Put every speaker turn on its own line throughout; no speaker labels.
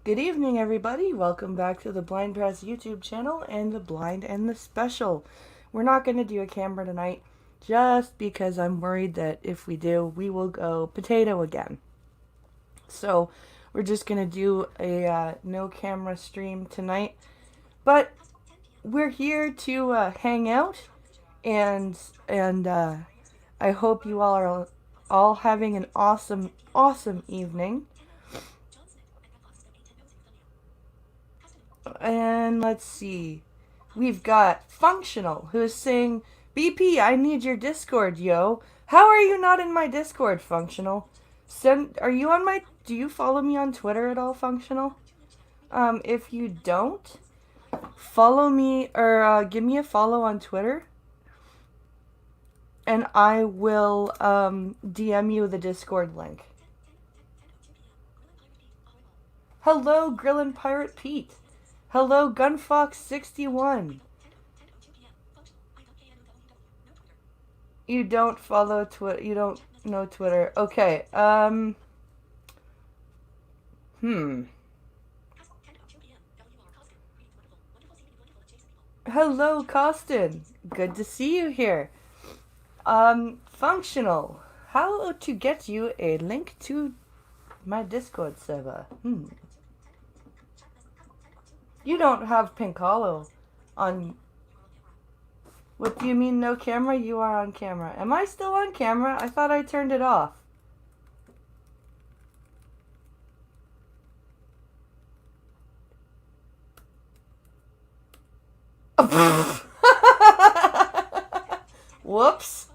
Good evening, everybody. Welcome back to the Blind Press YouTube channel and the Blind and the Special. We're not going to do a camera tonight just because I'm worried that if we do, we will go potato again. So we're just going to do a no camera stream tonight. But we're here to hang out and I hope you all are all having an awesome evening. And let's see. We've got Functional, who's saying, BP, I need your Discord, yo. How are you not in my Discord, Functional? Do you follow me on Twitter at all, Functional? If you don't, follow me, or give me a follow on Twitter. And I will, DM you the Discord link. Hello, Grillin' Pirate Pete. Hello, Gunfox61. You don't follow Twitter. You don't know Twitter. Okay. Hello, Costin. Good to see you here. Functional. How to get you a link to my Discord server? You don't have Pinkalo on... What do you mean no camera? You are on camera. Am I still on camera? I thought I turned it off. Whoops.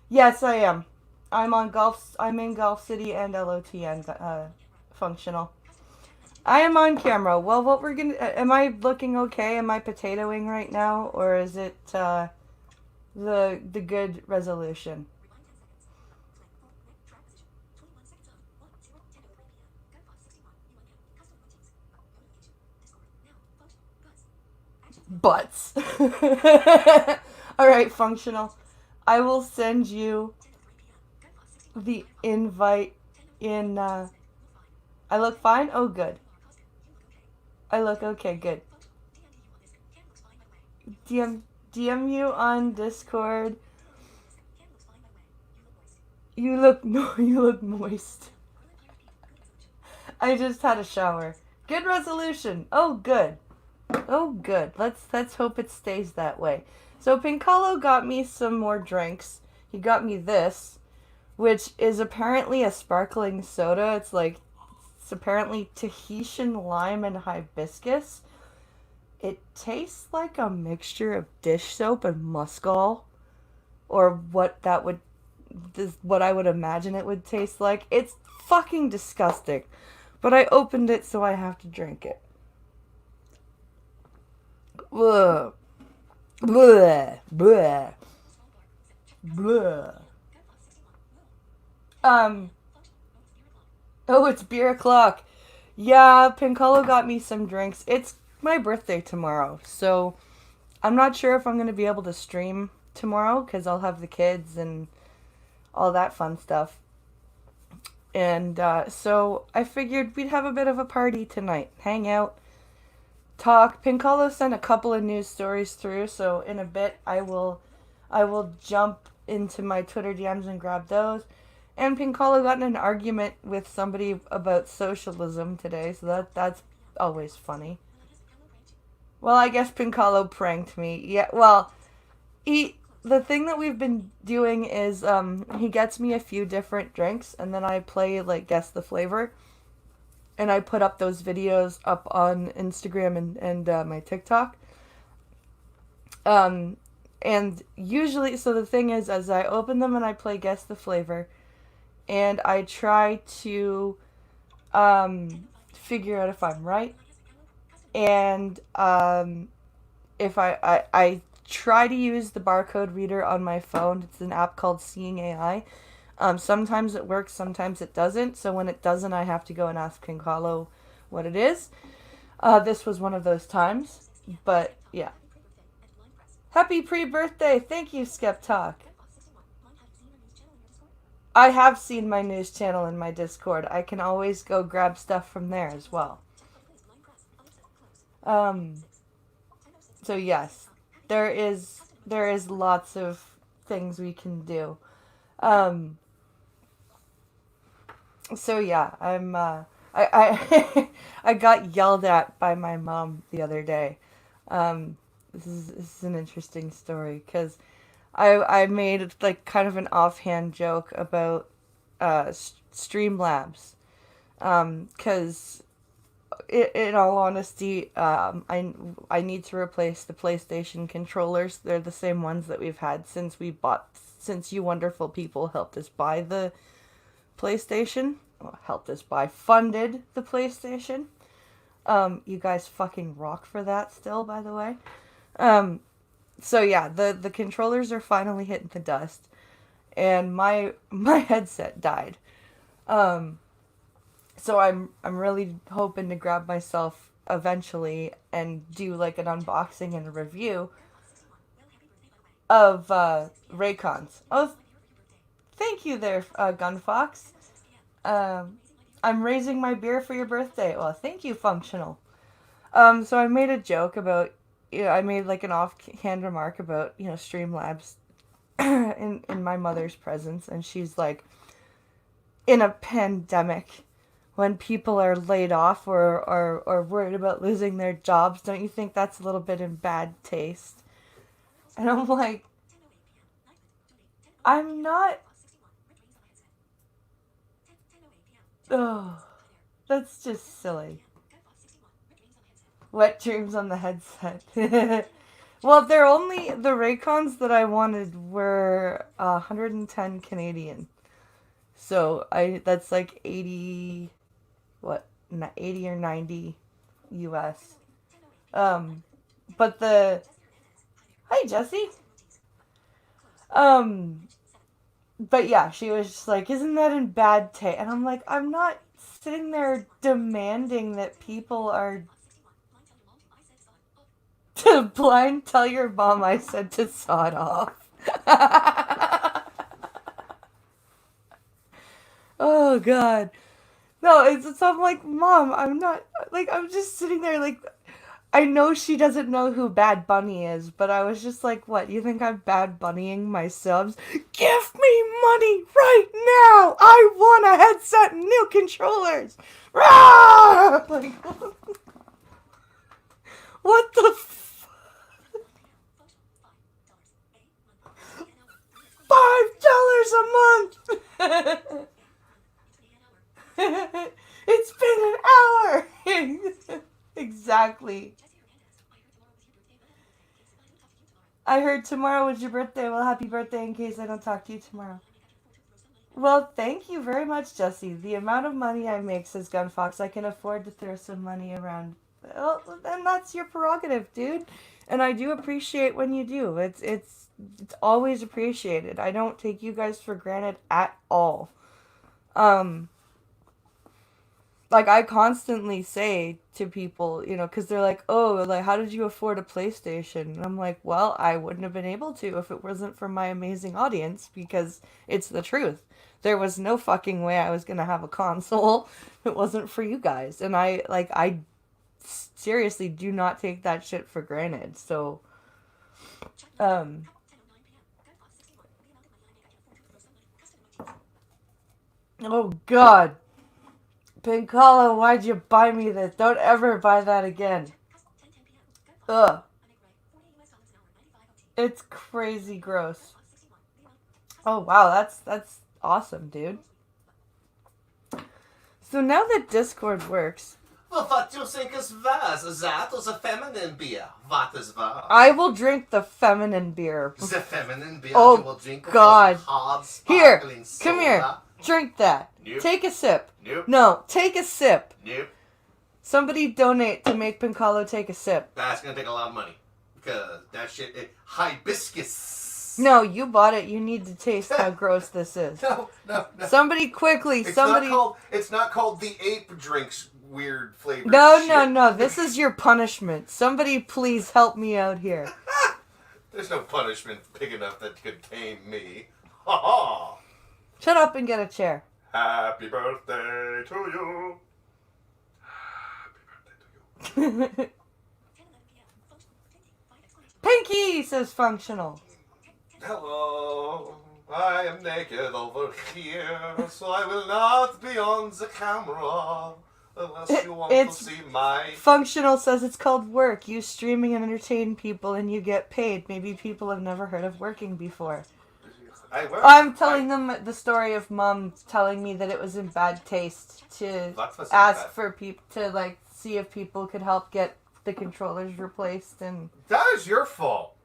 Yes, I am. I'm in Golf City and LOTN, Functional. I am on camera. Well, what we're gonna... Am I looking okay? Am I potatoing right now? Or is it, the good resolution? Butts. Alright, Functional. I will send you the invite in, I look fine? Oh, good. I look okay, good. DM you on Discord. You look moist. I just had a shower. Good resolution. Oh, good. Oh, good. Let's hope it stays that way. So Pinkalo got me some more drinks. He got me this, which is apparently a sparkling soda. It's apparently Tahitian lime and hibiscus. It tastes like a mixture of dish soap and muskol, or what I would imagine it would taste like. It's fucking disgusting, but I opened it, so I have to drink it. Ugh. Bleh. Bleh. Bleh. Oh, it's beer o'clock. Yeah, Pinkalo got me some drinks. It's my birthday tomorrow, so I'm not sure if I'm going to be able to stream tomorrow, because I'll have the kids and all that fun stuff. And, so I figured we'd have a bit of a party tonight. Hang out. Talk. Pinkalo sent a couple of news stories through, so in a bit I will jump into my Twitter DMs and grab those. And Pinkalo got in an argument with somebody about socialism today, so that's always funny. Well, I guess Pinkalo pranked me. Yeah, well, the thing that we've been doing is he gets me a few different drinks, and then I play, like, guess the flavor. And I put up those videos up on Instagram and my TikTok. And usually, so the thing is, as I open them and I play guess the flavor, and I try to figure out if I'm right. And if I try to use the barcode reader on my phone. It's an app called Seeing AI. Sometimes it works, sometimes it doesn't. So when it doesn't, I have to go and ask Pinkalo what it is. This was one of those times. But, yeah. Happy pre-birthday! Thank you, Skeptalk. I have seen my news channel in my Discord. I can always go grab stuff from there as well. Um, so yes, there is lots of things we can do. Um, so yeah, I I got yelled at by my mom the other day. This is an interesting story because I made like kind of an offhand joke about streamlabs because in all honesty, I need to replace the PlayStation controllers. They're the same ones that we've had since you wonderful people helped us buy the PlayStation. Well, helped us buy, funded the PlayStation. You guys fucking rock for that still, by the way. Um, so yeah, the controllers are finally hitting the dust, and my headset died. Um, so I'm really hoping to grab myself eventually and do like an unboxing and a review of Raycons. Oh, thank you there, Gunfox. Um, I'm raising my beer for your birthday. Well, thank you, Functional. So I made a joke about, I made like an offhand remark about, Streamlabs in my mother's presence, and she's like, in a pandemic, when people are laid off or worried about losing their jobs, don't you think that's a little bit in bad taste? And I'm like, I'm not. Oh, that's just silly. Wet dreams on the headset. Well, the Raycons that I wanted were 110 Canadian. So that's like 80, what, 80 or 90 US. Um, but hi Jesse. Um, but yeah, she was just like, isn't that in bad taste? And I'm like, I'm not sitting there demanding that people are to blind tell your mom I said to sod off. Oh god. No, it's I'm like, Mom, I'm not like I'm just sitting there like I know she doesn't know who Bad Bunny is, but I was just like, what, you think I'm Bad Bunnying my subs? Give me money right now! I want a headset and new controllers! Rah! Like, what the $5 a month! It's been an hour! Exactly. I heard tomorrow was your birthday. Well, happy birthday in case I don't talk to you tomorrow. Well, thank you very much, Jesse. The amount of money I make, says Gunfox, I can afford to throw some money around. Well, and that's your prerogative, dude. And I do appreciate when you do. It's always appreciated. I don't take you guys for granted at all. Um, like I constantly say to people, because they're like, "Oh, like how did you afford a PlayStation?" And I'm like, "Well, I wouldn't have been able to if it wasn't for my amazing audience because it's the truth. There was no fucking way I was going to have a console if it wasn't for you guys." And I seriously do not take that shit for granted. So, um oh god. Pinkala, why'd you buy me this? Don't ever buy that again. Ugh. It's crazy gross. Oh wow, that's awesome, dude. So now that Discord works,
Wat you think is was? That was a feminine beer. What is was?
I will drink the feminine beer.
The feminine beer
Oh,
you will drink
God.
Hard
Here,
sparkling soda.
come here. Drink that.
Nope.
Take a sip.
Nope.
No, take a sip.
Nope.
Somebody donate to make Pinkalo take a sip.
That's gonna take a lot of money. Because that shit is hibiscus.
No, you bought it. You need to taste how gross this is.
No.
Somebody quickly,
It's
somebody.
It's not called the ape drinks weird flavor.
No. This is your punishment. Somebody please help me out here.
There's no punishment big enough that could tame me. Ha ha.
Shut up and get a chair.
Happy birthday to you. Happy birthday to you.
Pinky, says Functional.
Hello. I am naked over here, so I will not be on the camera unless you want to see my...
Functional says it's called work. You streaming and entertain people and you get paid. Maybe people have never heard of working before. I'm telling them the story of Mom telling me that it was in bad taste to ask for people to like see if people could help get the controllers replaced, and
that is your fault.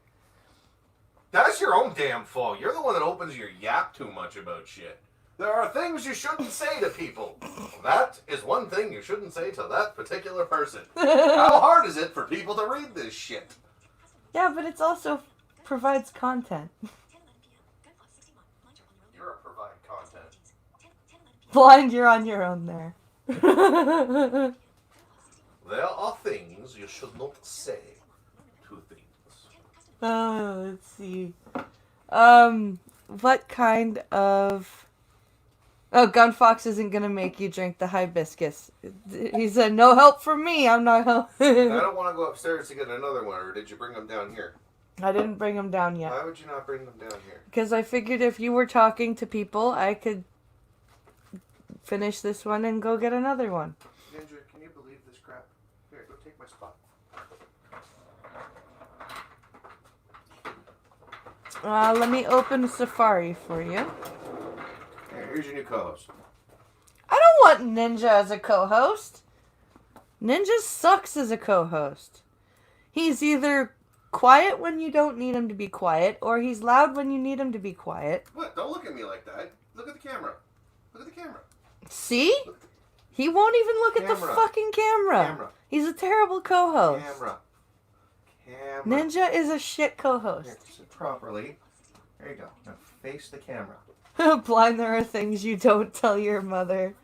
That's your own damn fault. You're the one that opens your yap too much about shit. There are things you shouldn't say to people. That is one thing you shouldn't say to that particular person. How hard is it for people to read this shit?
Yeah, but it also provides content.
You're a provide content.
Blind, you're on your own there.
There are things you should not say to things.
Let's see. What kind of... Oh, Gunfox isn't gonna make you drink the hibiscus. He said, no help from me, I'm not helping.
I don't want to go upstairs to get another one, or did you bring them down here?
I didn't bring them down yet.
Why would you not bring them down here?
Because I figured if you were talking to people, I could finish this one and go get another one.
Ninja, can you believe this crap? Here, go take my spot.
Let me open Safari for you.
Here's your new co-host.
I don't want Ninja as a co-host. Ninja sucks as a co-host. He's either quiet when you don't need him to be quiet, or he's loud when you need him to be quiet.
What? Don't look at me like that. Look at the camera. Look at the camera.
See? He won't even look at the fucking camera. He's a terrible co-host.
Camera.
Ninja is a shit co-host.
Here, sit properly. There you go. Now face the camera.
Blind, there are things you don't tell your mother.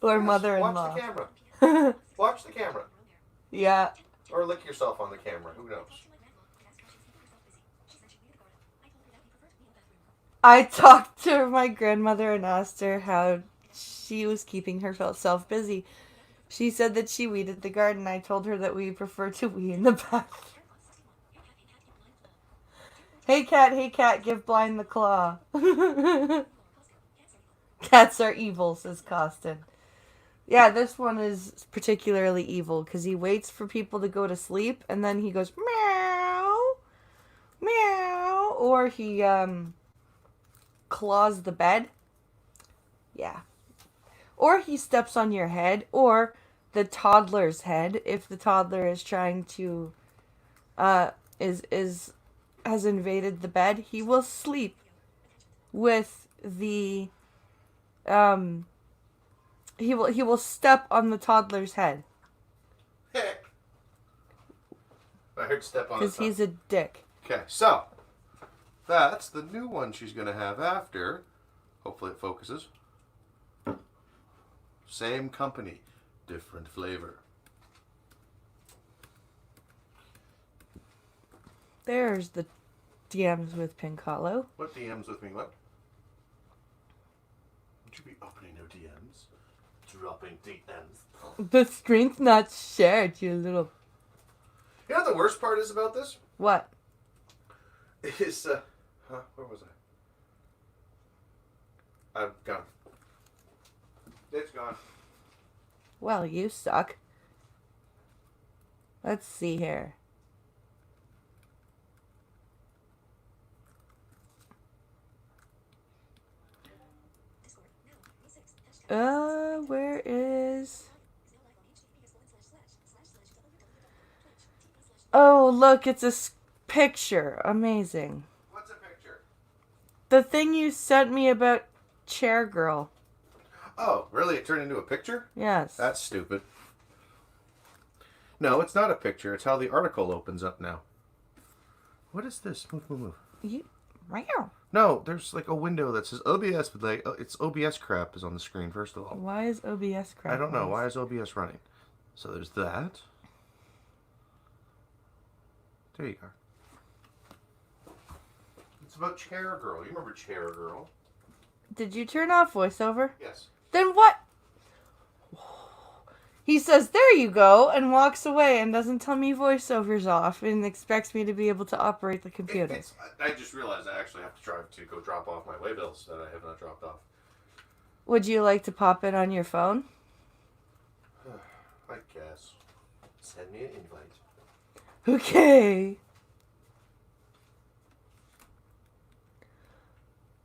Or
yes,
mother-in-law.
Watch the camera. Watch the camera.
Yeah.
Or lick yourself on the camera. Who knows?
I talked to my grandmother and asked her how she was keeping herself busy. She said that she weeded the garden. I told her that we prefer to wee in the bath. Hey cat, give Blind the claw. Cats are evil, says Costin. Yeah, this one is particularly evil because he waits for people to go to sleep and then he goes meow, meow, or he claws the bed. Yeah. Or he steps on your head, or the toddler's head if the toddler is trying to has invaded the bed. He will sleep with the he will step on the toddler's head.
I heard step on it.
Because he's a dick.
Okay, so that's the new one she's going to have after. Hopefully it focuses. Same company, different flavor.
There's the DMs with Pink Hollow.
What DMs with me? What? Would you be opening no DMs? Dropping DMs.
The screen's not shared, you little...
You know what the worst part is about this?
What?
Is, where was I? I'm gone. It's gone.
Well, you suck. Let's see here. Where is... Oh, look, it's a picture. Amazing.
What's a picture?
The thing you sent me about Chair Girl.
Oh, really? It turned into a picture?
Yes.
That's stupid. No, it's not a picture. It's how the article opens up now. What is this? Move.
Meow.
No, there's like a window that says OBS, but like it's OBS crap is on the screen first of all.
Why is OBS crap?
I don't know. Why is OBS running? So there's that. There you go. It's about Chair Girl. You remember Chair Girl?
Did you turn off voiceover?
Yes.
Then what? He says, there you go, and walks away and doesn't tell me voiceover's off and expects me to be able to operate the computer.
I just realized I actually have to drive to go drop off my way bills that I have not dropped off.
Would you like to pop it on your phone?
I guess. Send me an invite.
Okay.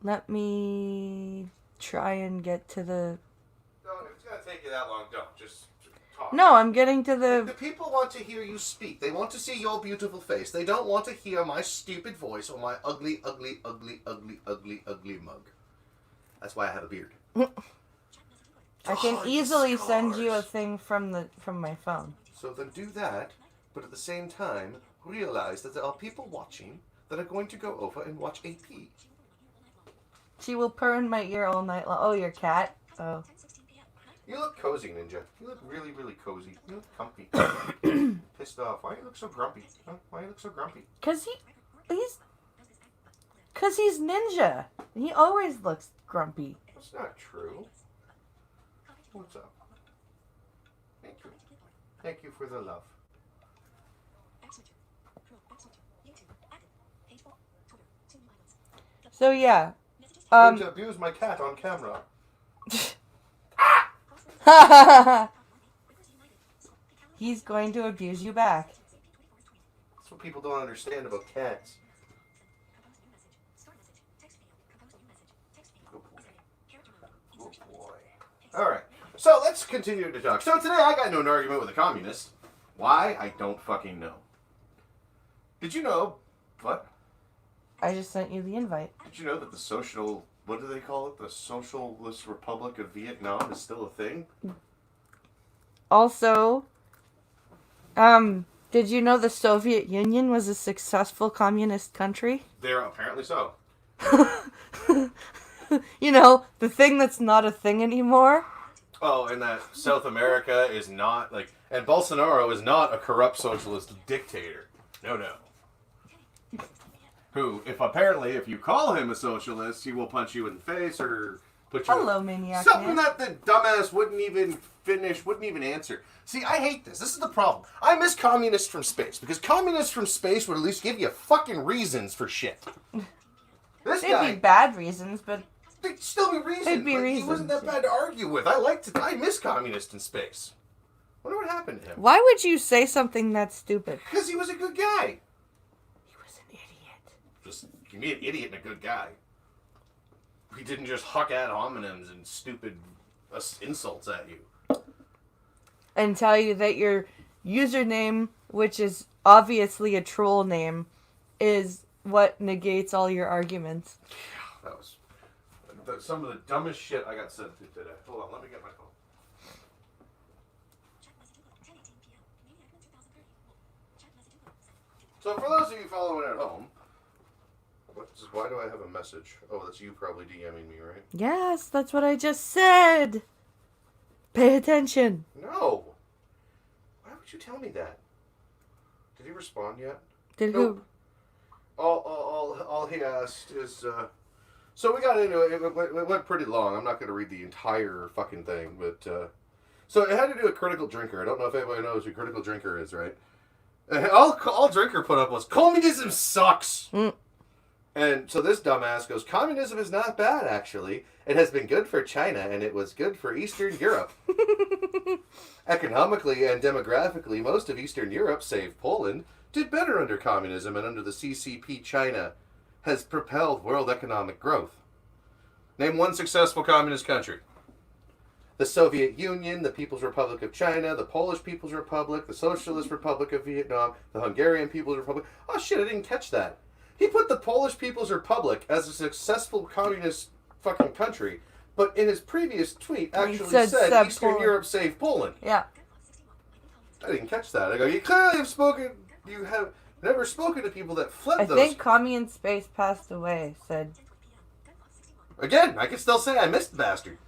Let me try and get to the...
No, if it's going to take you that long, don't. Just talk.
No, I'm getting to
The
the...
people want to hear you speak. They want to see your beautiful face. They don't want to hear my stupid voice or my ugly, ugly, ugly, ugly, ugly, ugly mug. That's why I have a beard.
I can easily send you a thing from my phone.
So then do that, but at the same time, realize that there are people watching that are going to go over and watch AP.
She will purr in my ear all night long. Oh, your cat? Oh.
You look cozy, Ninja. You look really, really cozy. You look comfy. Pissed off. Why do you look so grumpy? Huh? Why do you look so grumpy?
Cause he's ninja. He always looks grumpy.
That's not true. What's up? Thank you. Thank you for the love.
So yeah.
I'm going to abuse my cat on camera.
He's going to abuse you back.
That's what people don't understand about cats. Oh boy. Alright, so let's continue to talk. So today I got into an argument with a communist. Why? I don't fucking know. Did you know... What?
I just sent you the invite.
Did you know that the social... What do they call it? The Socialist Republic of Vietnam is still a thing?
Also, did you know the Soviet Union was a successful communist country?
They're apparently so.
You know, the thing that's not a thing anymore.
Oh, and that South America is not, like... And Bolsonaro is not a corrupt socialist dictator. No, no. Who, if you call him a socialist, he will punch you in the face or put you...
Hello, Maniac
Something
Man.
that the dumbass wouldn't even answer. See, I hate this. This is the problem. I miss communists from space, because communists from space would at least give you fucking reasons for shit. This
They'd
guy...
be bad reasons, but...
They'd still be reasons.
They'd be
Like,
reasons.
He wasn't that bad to argue with. I miss communists in space. Wonder what happened to him.
Why would you say something that stupid?
Because he was a good guy.
He was an idiot.
Just, you can be an idiot and a good guy. He didn't just huck ad hominems and stupid insults at you.
And tell you that your username, which is obviously a troll name, is what negates all your arguments.
That was some of the dumbest shit I got sent to today. Hold on, let me get my phone. So for those of you following at home, why do I have a message? Oh, that's you probably DMing me, right?
Yes, that's what I just said. Pay attention.
No. Why would you tell me that? Did he respond yet?
Did
Nope. All he asked is, so we got into it. It went pretty long. I'm not going to read the entire fucking thing, but, so it had to do with Critical Drinker. I don't know if anybody knows who Critical Drinker is, right? And all Drinker put up was, communism sucks! And so this dumbass goes, communism is not bad, actually. It has been good for China, and it was good for Eastern Europe. Economically and demographically, most of Eastern Europe, save Poland, did better under communism, and under the CCP, China has propelled world economic growth. Name one successful communist country. The Soviet Union, the People's Republic of China, the Polish People's Republic, the Socialist Republic of Vietnam, the Hungarian People's Republic. Oh shit, I didn't catch that. He put the Polish People's Republic as a successful communist fucking country, but in his previous tweet actually said Eastern
Poland.
Europe save Poland.
Yeah.
I didn't catch that. I go, you clearly have never spoken to people that fled
I
those.
think Commune Space passed away, said.
Again, I can still say I missed the bastard.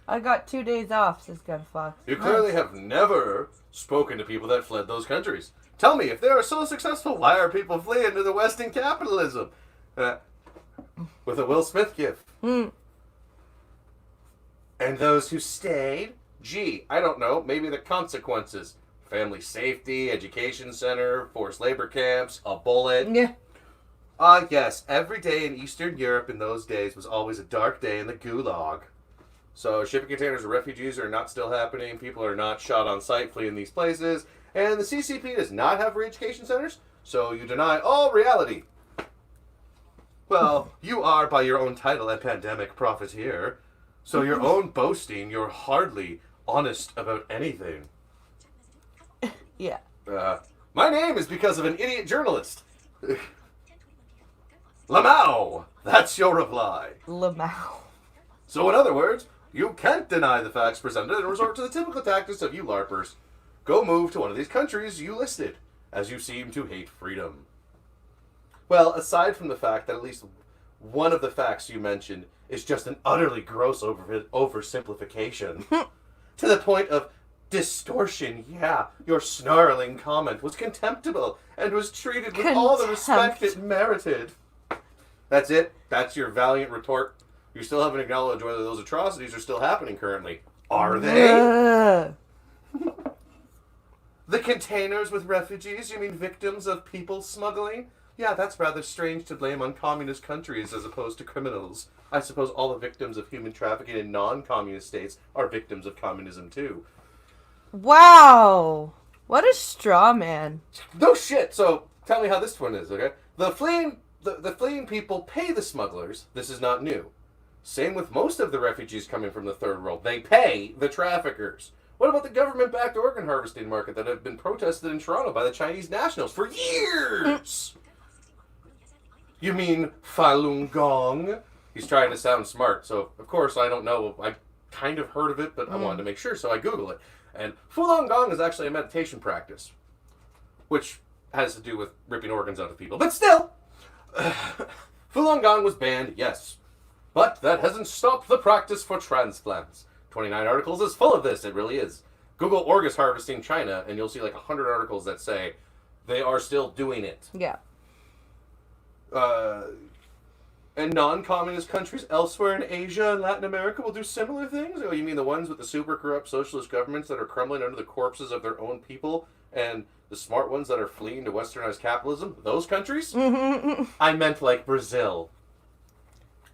I got 2 days off, says Gunfox.
You clearly have never spoken to people that fled those countries. Tell me, if they are so successful, why are people fleeing to the Western capitalism? with a Will Smith gif.
Mm.
And those who stayed, gee, I don't know, maybe the consequences. Family safety, education center, forced labor camps, a bullet.
Yeah.
Yes, every day in Eastern Europe in those days was always a dark day in the gulag. So shipping containers of refugees are not still happening, people are not shot on sight fleeing these places, and the CCP does not have re-education centers, so you deny all reality. Well, you are, by your own title, a pandemic profiteer, so your own boasting, you're hardly honest about anything.
Yeah.
My name is because of an idiot journalist. Lamau! That's your reply.
Lamau.
So in other words, you can't deny the facts presented and resort to the typical tactics of you LARPers. Go move to one of these countries you listed, as you seem to hate freedom. Well, aside from the fact that at least one of the facts you mentioned is just an utterly gross oversimplification, to the point of distortion, yeah, your snarling comment was contemptible and was treated with all the respect it merited. That's it. That's your valiant retort. You still haven't acknowledged whether those atrocities are still happening currently. Are they? The containers with refugees, you mean victims of people smuggling? Yeah, that's rather strange to blame on communist countries as opposed to criminals. I suppose all the victims of human trafficking in non-communist states are victims of communism too.
Wow. What a straw man.
No shit. So tell me how this one is, okay? The fleeing people pay the smugglers. This is not new. Same with most of the refugees coming from the third world. They pay the traffickers. What about the government-backed organ harvesting market that have been protested in Toronto by the Chinese nationals for years? You mean Falun Gong? He's trying to sound smart, so of course I don't know. I kind of heard of it, but I wanted to make sure, so I Googled it. And Falun Gong is actually a meditation practice, which has to do with ripping organs out of people. But still, Falun Gong was banned, yes. But that hasn't stopped the practice for transplants. 29 articles is full of this, it really is. Google organ harvesting China, and you'll see like 100 articles that say they are still doing it.
Yeah.
And non-communist countries elsewhere in Asia and Latin America will do similar things? Oh, you mean the ones with the super corrupt socialist governments that are crumbling under the corpses of their own people, and the smart ones that are fleeing to westernized capitalism? Those countries? I meant like Brazil.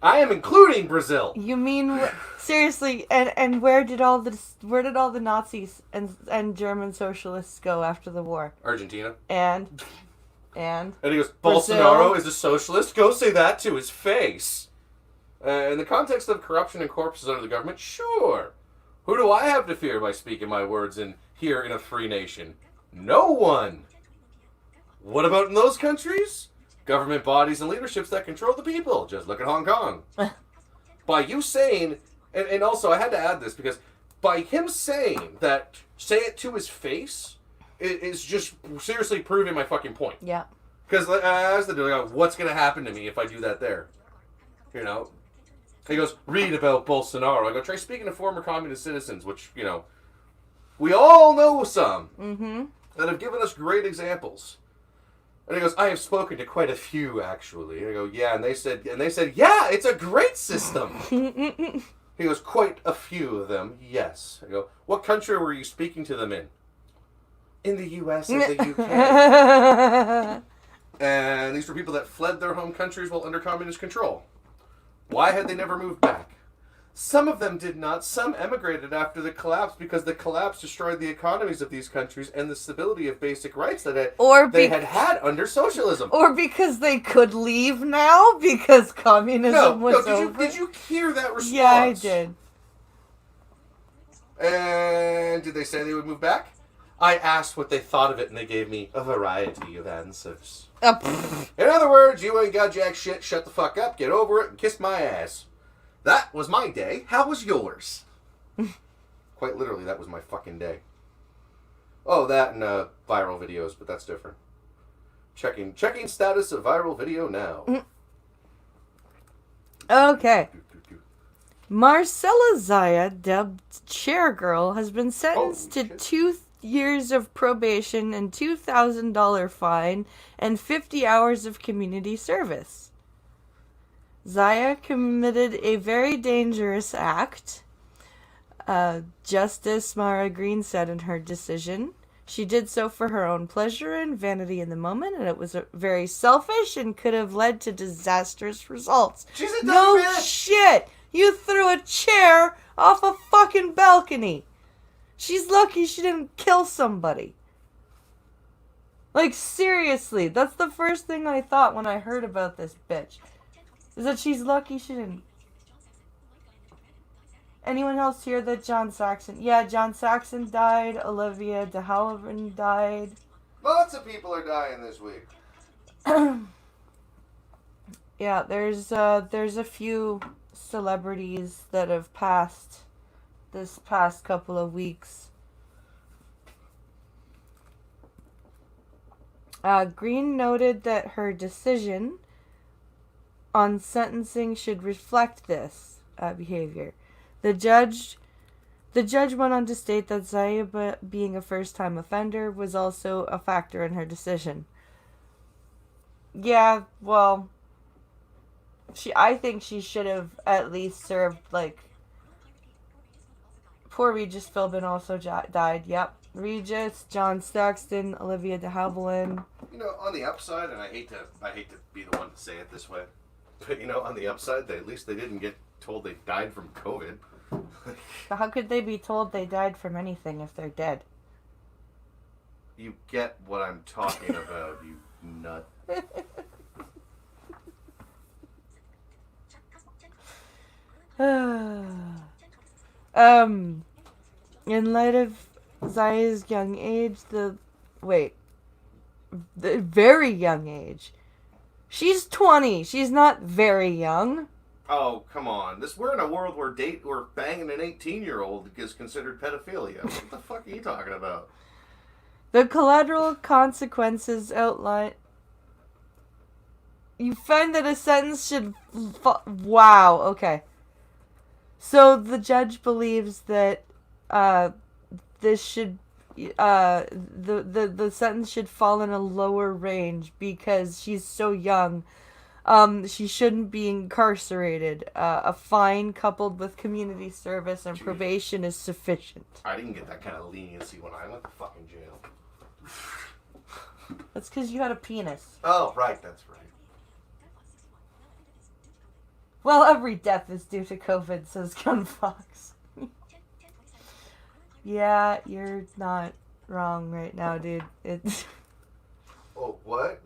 I am including Brazil.
You mean seriously? And where did all the Nazis and German socialists go after the war?
Argentina.
And
he goes,
Brazil.
Bolsonaro is a socialist? Go say that to his face. In the context of corruption and corpses under the government, sure. Who do I have to fear by speaking my words here in a free nation? No one. What about in those countries? Government bodies and leaderships that control the people. Just look at Hong Kong. By you saying, and also I had to add this because by him saying that, say it to his face, it is just seriously proving my fucking point.
Yeah.
Because I asked the dude, what's going to happen to me if I do that there? You know? He goes, read about Bolsonaro. I go, try speaking to former communist citizens, which, you know, we all know some that have given us great examples. And he goes, I have spoken to quite a few, actually. And I go, yeah, and they said, yeah, it's a great system. He goes, quite a few of them, yes. I go, what country were you speaking to them in? In the U.S. and the U.K. And these were people that fled their home countries while under communist control. Why had they never moved back? Some of them did not. Some emigrated after the collapse because the collapse destroyed the economies of these countries and the stability of basic rights that they had under socialism.
Or because they could leave now because communism was over.
Did you hear that response?
Yeah, I did.
And did they say they would move back? I asked what they thought of it, and they gave me a variety of answers. In other words, you ain't got jack shit, shut the fuck up, get over it, and kiss my ass. That was my day. How was yours? Quite literally, that was my fucking day. Oh, that and viral videos, but that's different. Checking status of viral video now.
Okay. Marcella Zaya, dubbed Chairgirl, has been sentenced to 2 years of probation and $2,000 fine and 50 hours of community service. Zaya committed a very dangerous act. Justice Mara Green said in her decision. She did so for her own pleasure and vanity in the moment, and it was very selfish and could have led to disastrous results.
She's a dumb
No
bitch.
shit! You threw a chair off a fucking balcony. She's lucky she didn't kill somebody. Like, seriously, that's the first thing I thought when I heard about this bitch. Is that she's lucky she didn't. Anyone else hear that John Saxon? Yeah, John Saxon died. Olivia de Havilland died.
Lots of people are dying this week.
Yeah, there's a few celebrities that have passed this past couple of weeks. Green noted that her decision on sentencing should reflect this behavior. The judge went on to state that Zaya, being a first-time offender, was also a factor in her decision. Yeah, well, I think she should have at least served, like, poor Regis Philbin also died. Yep, Regis, John Saxton, Olivia de Havilland.
You know, on the upside, and I hate to be the one to say it this way, but you know, on the upside, at least they didn't get told they died from COVID.
How could they be told they died from anything if they're dead?
You get what I'm talking about, you nut.
In light of Zaya's young age, the very young age. She's 20. She's not very young.
Oh, come on. We're in a world where banging an 18-year-old is considered pedophilia. What the fuck are you talking about?
The collateral consequences outline. You find that a sentence should. Wow. Okay. So the judge believes that this should the sentence should fall in a lower range because she's so young. She shouldn't be incarcerated. A fine coupled with community service and probation is sufficient.
I didn't get that kind of leniency when I went to fucking jail.
That's because you had a penis.
Oh, right, that's right.
Well, every death is due to COVID, says Gunfox. Yeah, you're not wrong right now, dude. It's...
Oh, what?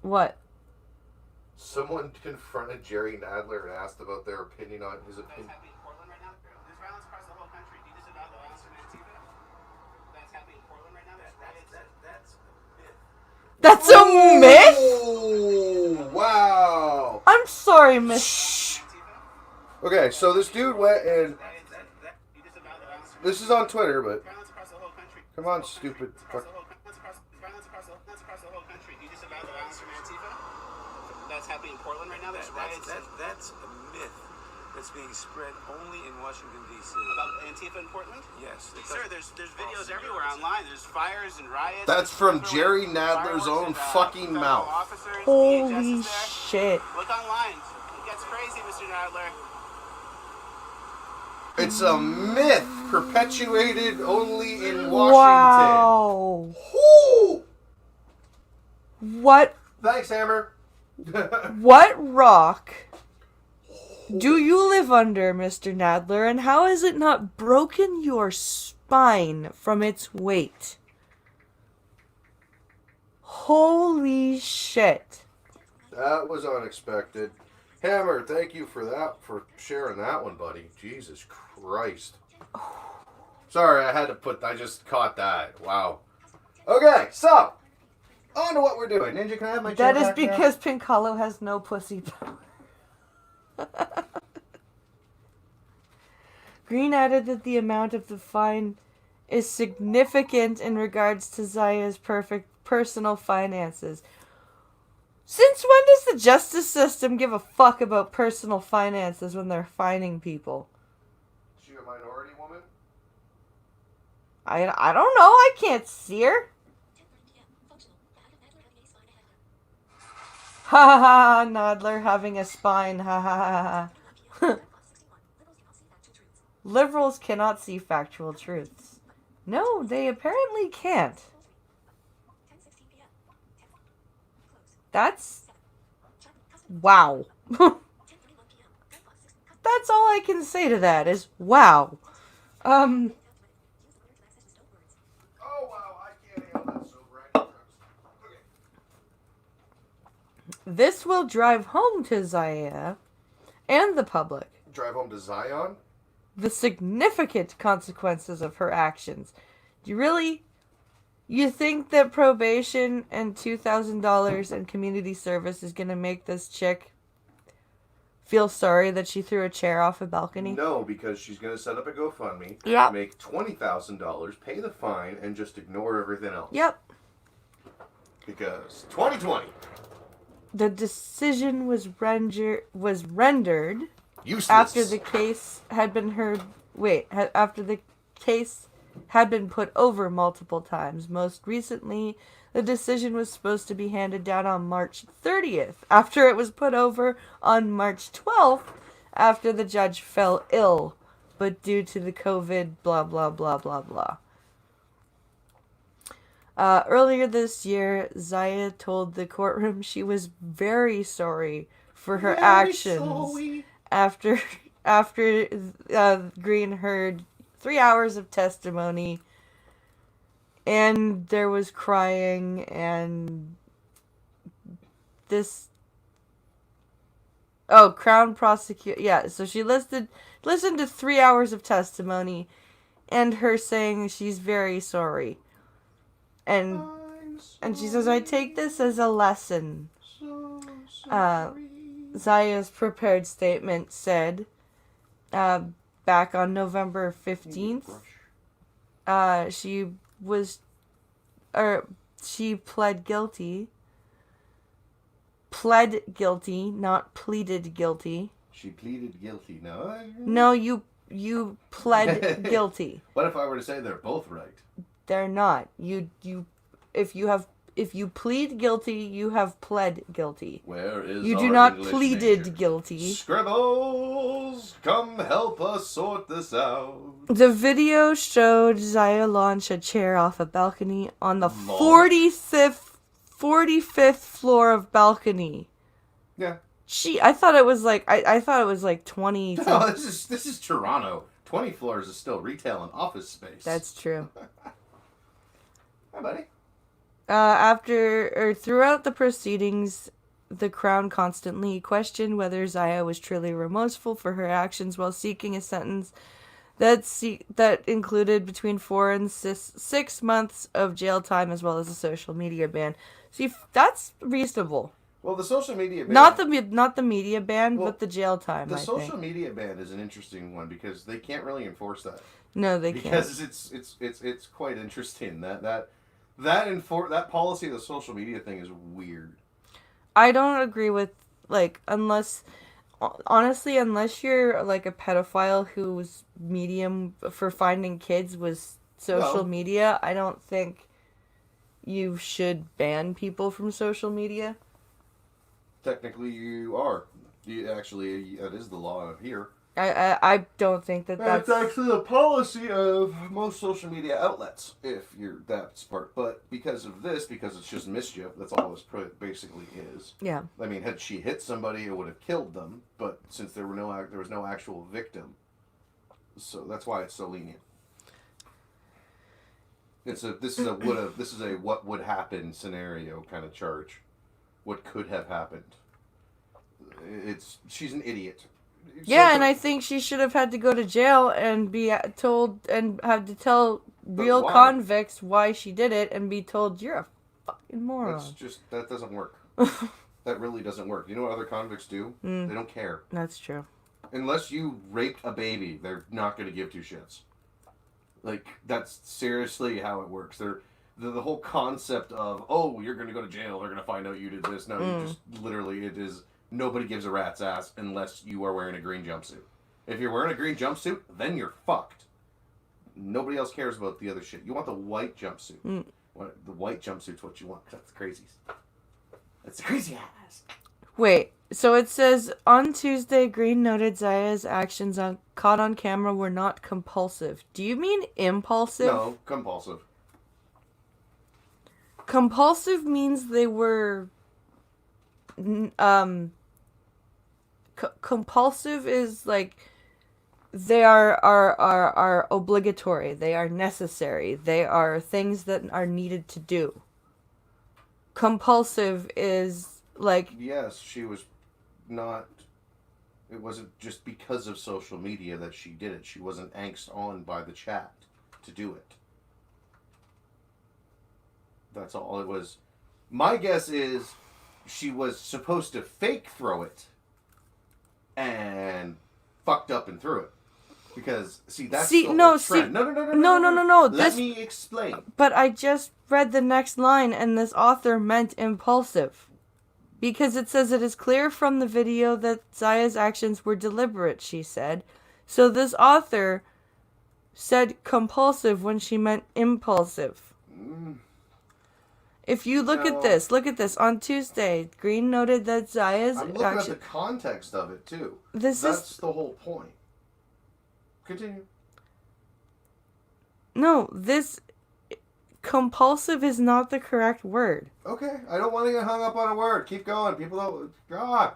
What?
Someone confronted Jerry Nadler and asked about their opinion on his opinion.
That's happening in Portland right now. There's violence across the whole country. Do you just about the violence from Antifa? That's happening in Portland right now. That's
That's a myth?
Oh, wow.
I'm sorry, Miss.
Okay, so this dude went and... This is on Twitter, but... Come on, stupid fuck.
That's happening in Portland right now. That's
a myth that's being spread only in Washington, D.C.
About Antifa in Portland?
Yes.
Sir, there's videos everywhere online. There's fires and riots.
That's from Jerry Nadler's own fucking mouth.
Holy shit.
Look online. It gets crazy, Mr. Nadler.
It's a myth perpetuated only in Washington.
Wow.
Whoo!
What?
Thanks, Hammer.
What rock do you live under, Mr. Nadler, and how has it not broken your spine from its weight? Holy shit.
That was unexpected. Hammer, thank you for sharing that one, buddy. Jesus Christ. Sorry, I just caught that. Wow. Okay, so, on to what we're doing. Ninja, can I have my
That is
chair back now?
because Pink Hollow has no pussy power. Green added that the amount of the fine is significant in regards to Zaya's perfect personal finances. Since when does the justice system give a fuck about personal finances when they're fining people?
Is she a minority woman?
I don't know. I can't see her. Ha ha ha, Nadler having a spine. Ha ha ha ha. Liberals cannot see factual truths. No, they apparently can't. That's... wow. That's all I can say to that is wow.
Oh wow, I can't handle that sober. Okay.
This will drive home to Zaya and the public
Drive home to Zion?
the significant consequences of her actions. You think that probation and $2,000 in community service is going to make this chick feel sorry that she threw a chair off a balcony?
No, because she's going to set up a GoFundMe,
Yep.
make $20,000, pay the fine, and just ignore everything else.
Yep.
Because 2020.
The decision was rendered
Useless.
after the case had been heard. After the case had been put over multiple times. Most recently, the decision was supposed to be handed down on March 30th, after it was put over on March 12th, after the judge fell ill, but due to the COVID, blah, blah, blah, blah, blah. Earlier this year, Zaya told the courtroom she was very sorry for her actions after Green heard 3 hours of testimony, and there was crying, and Crown prosecutor, so she listened to 3 hours of testimony, and her saying she's very sorry. And she says, I take this as a lesson. Zaya's prepared statement said, back on November 15th, she pled guilty. Pled guilty, not pleaded guilty.
She pleaded guilty. No.
No, you pled guilty.
What if I were to say they're both right?
They're not. If you plead guilty, you have pled guilty.
Where is
you
our
do not
English
pleaded
major?
guilty.
Scribbles, come help us sort this out.
The video showed Zaya launch a chair off a balcony on the 45th floor of balcony.
Yeah.
I thought it was like 20.
No, this is Toronto. 20 floors is still retail and office space.
That's true.
Hi, buddy.
Throughout the proceedings, the Crown constantly questioned whether Zaya was truly remorseful for her actions while seeking a sentence that included between 4 and 6 months of jail time, as well as a social media ban. See, that's reasonable.
Well, the social media ban...
Not the media ban, but the jail time,
The social media ban is an interesting one because they can't really enforce that.
No, they can't.
Because it's quite interesting. That policy of the social media thing is weird.
I don't agree with, unless you're, a pedophile whose medium for finding kids was social media, I don't think you should ban people from social media.
Technically, you are. That is the law here.
I don't think that's
actually the policy of most social media outlets, if you're that smart. But because of this, because it's just mischief, that's all this basically is.
Yeah.
I mean, had she hit somebody, it would have killed them. But since there was no actual victim, so that's why it's so lenient. This is a what would happen scenario kind of charge. What could have happened? She's an idiot.
Yeah, and I think she should have had to go to jail and be told and have to tell real convicts why she did it and be told you're a fucking moron.
That doesn't work. That really doesn't work. You know what other convicts do? They don't care.
That's true.
Unless you raped a baby, they're not going to give two shits. That's seriously how it works. The whole concept of, you're going to go to jail, they're going to find out you did this. No, you just literally, it is, nobody gives a rat's ass unless you are wearing a green jumpsuit. If you're wearing a green jumpsuit, then you're fucked. Nobody else cares about the other shit. You want the white jumpsuit. The white jumpsuit's what you want. That's crazy. That's the crazy ass.
Wait, so it says, on Tuesday, Green noted Zaya's actions caught on camera were not compulsive. Do you mean impulsive?
No, compulsive.
Compulsive means they were... compulsive is like... They are obligatory. They are necessary. They are things that are needed to do. Compulsive is like...
Yes, she was not... It wasn't just because of social media that she did it. She wasn't angst on by the chat to do it. That's all it was. My guess is she was supposed to fake throw it and fucked up and threw it. Because, see, that's the whole trend. No. Let me explain.
But I just read the next line, and this author meant impulsive. Because it says it is clear from the video that Zaya's actions were deliberate, she said. So this author said compulsive when she meant impulsive. If you look at this. On Tuesday, Green noted that Zaya's
I'm looking at the context of it, too. That's the whole point. Continue.
No, this... Compulsive is not the correct word.
Okay, I don't want to get hung up on a word. Keep going. People don't... God.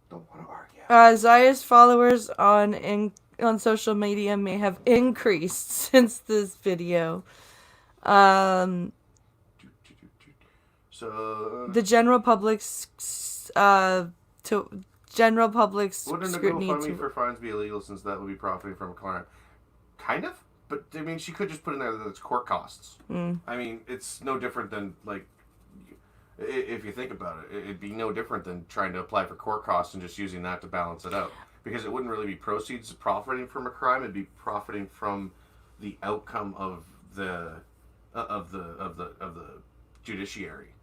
Don't want to argue.
Zaya's followers on social media may have increased since this video.
So...
The general public's... General public's
scrutiny... Wouldn't a GoFundMe for fines be illegal since that would be profiting from a client? Kind of. But, I mean, she could just put in there that it's court costs. I mean, it's no different than, like, if you think about it, it'd be no different than trying to apply for court costs and just using that to balance it out. Because it wouldn't really be proceeds profiting from a crime, it'd be profiting from the outcome of the judiciary.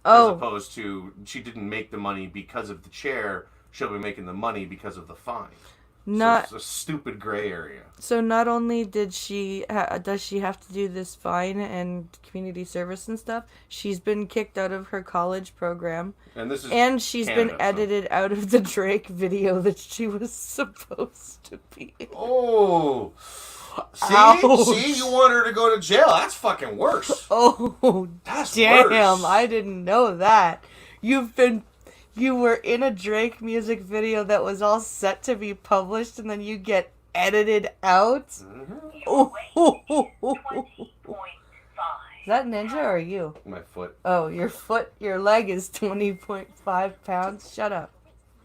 As opposed to, she didn't make the money because of the chair, she'll be making the money because of the fine. So it's a stupid gray area. So not only did does she have to do this fine and community service and stuff, she's been kicked out of her college program. And she's been edited out of the Drake video that she was supposed to be in. Oh. See, you want her to go to jail. That's fucking worse. Oh, that's damn! Worse. I didn't know that. You were in a Drake music video that was all set to be published, and then you get edited out. Is that Ninja or you? My foot. Oh, your foot. Your leg is 20.5 pounds. Shut up,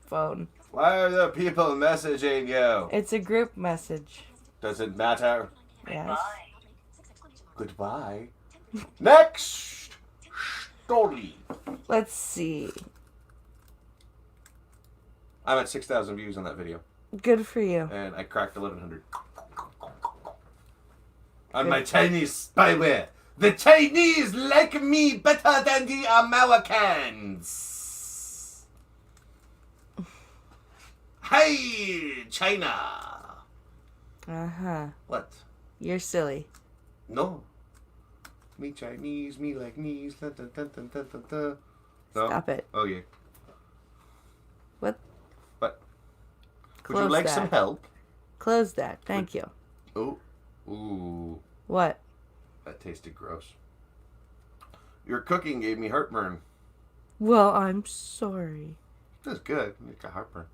phone. Why are the people messaging you? It's a group message. Does it matter? Yes. Goodbye. Next story. Let's see. I'm at 6,000 views on that video. Good for you. And I cracked 1,100. On my Chinese spyware. The Chinese like me better than the Americans. Hey, China. Uh-huh. What? You're silly. No. Me Chinese, me like knees. No? Stop it. Oh, yeah. What? What? Would you like some help? Close that. Thank you. Oh. Ooh. What? That tasted gross. Your cooking gave me heartburn. Well, I'm sorry. That's good. You got heartburn.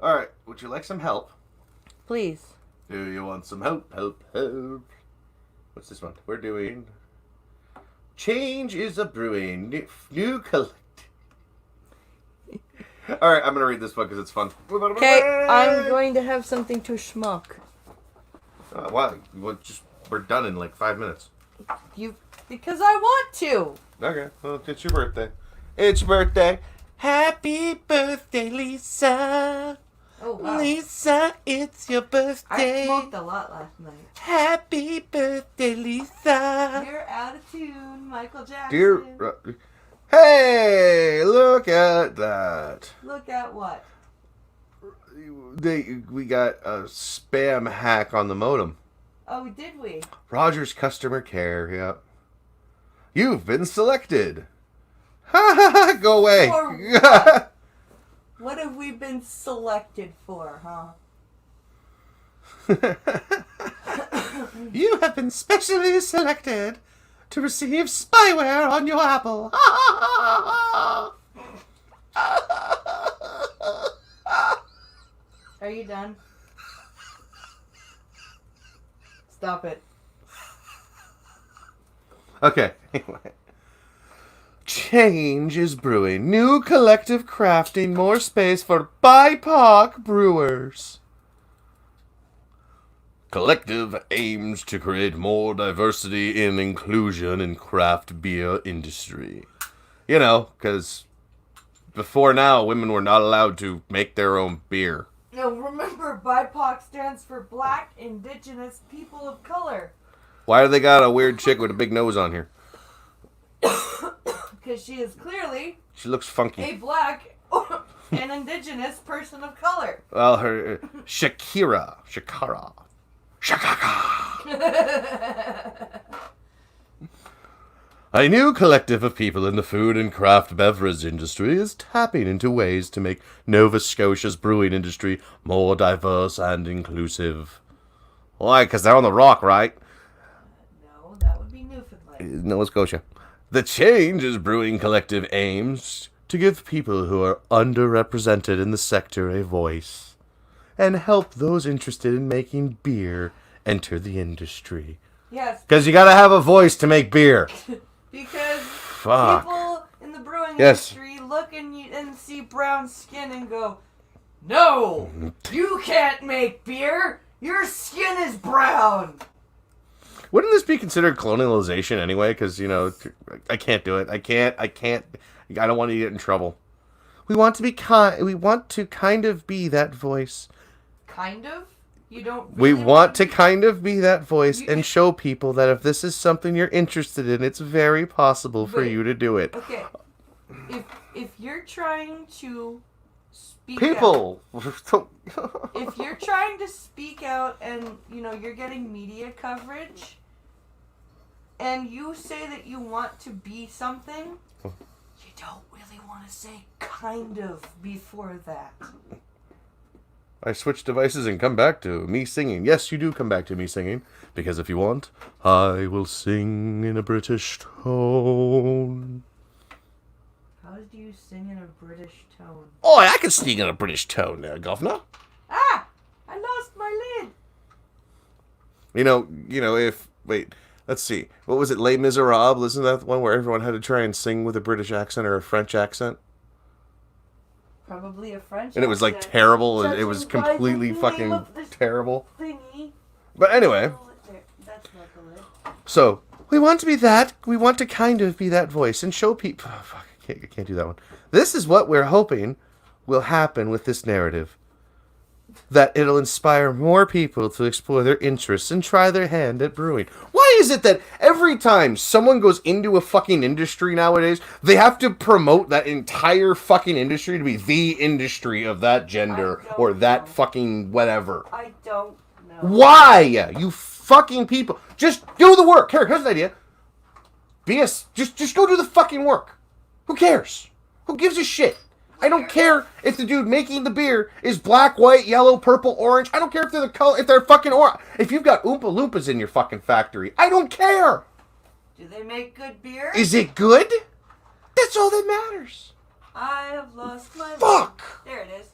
All right. Would you like some help? Please. Do you want some help? Help. What's this one? We're doing... Change is a brewing. New collect. All right, I'm going to read this one because it's fun. Okay, I'm going to have something to schmuck. Wow, we're done in like 5 minutes. Because I want to. Okay, well, it's your birthday. It's your birthday. Happy birthday, Lisa. Oh, wow. Lisa, it's your birthday. I smoked a lot last night. Happy birthday, Lisa. You're out of tune, Michael Jackson. Hey, look at that. Look at what? We got a spam hack on the modem. Oh, did we? Rogers Customer Care, yeah. You've been selected. Go away.
For what? What have we been selected for, huh?
You have been specially selected to receive spyware on your Apple.
Are you done? Stop it.
Okay, anyway. Change is brewing. New collective crafting. More space for BIPOC brewers. Collective aims to create more diversity and inclusion in craft beer industry. You know, because before now, women were not allowed to make their own beer.
Now remember, BIPOC stands for Black, Indigenous, People of Color.
Why do they got a weird chick with a big nose on here?
Because she is clearly
She looks funky.
a Black and Indigenous person of color.
Well, her Shakira. A new collective of people in the food and craft beverage industry is tapping into ways to make Nova Scotia's brewing industry more diverse and inclusive. Why? Because they're on the rock, right?
No, that would be Newfoundland.
Nova Scotia. The Changes Brewing Collective aims to give people who are underrepresented in the sector a voice and help those interested in making beer enter the industry.
Yes,
Because you gotta have a voice to make beer.
because
Fuck.
people in the brewing
Yes.
industry look and see brown skin and go, "No, you can't make beer. Your skin is brown."
Wouldn't this be considered colonialization anyway? Because, you know, I can't do it. I can't. I don't want to get in trouble. We want to be we want to kind of be that voice.
Kind of. You don't.
We
Really
want to kind of be that voice
You-
and show people that if this is something you're interested in, it's very possible for
Wait.
you to do it.
Okay. If you're trying to speak
People!
out, if you're trying to speak out and you're getting media coverage and you say that you want to be something, you don't really want to say kind of before that.
I switch devices and come back to me singing. Yes, you do come back to me singing. Because if you want, I will sing in a British tone.
How do you sing in a British tone?
Oh, I can sing in a British tone there, governor.
Ah! I lost my lid!
Wait, let's see. What was it, Les Miserables? Isn't that the one where everyone had to try and sing with a British accent or a French accent?
Probably a French
And it was like
accent.
terrible. It
Judging
was
by the
completely
name
fucking
of this
terrible.
Thingy.
But anyway,
There, that's not the lid.
so we want to be that. We want to kind of be that voice and show people. Oh, fuck, I can't do that one. This is what we're hoping will happen with this narrative. That it'll inspire more people to explore their interests and try their hand at brewing. Why is it that every time someone goes into a fucking industry nowadays, they have to promote that entire fucking industry to be the industry of that gender
I don't
or that
know.
fucking whatever?
I don't know.
Why? You fucking people. Just do the work. Here's an idea. Just go do the fucking work. Who cares? Who gives a shit? I don't care if the dude making the beer is black, white, yellow, purple, orange. I don't care if they're the color, if they're fucking orange. If you've got Oompa Loompas in your fucking factory, I don't care.
Do they make good beer?
Is it good? That's all that matters.
I have lost my
Fuck.
lid. There it is.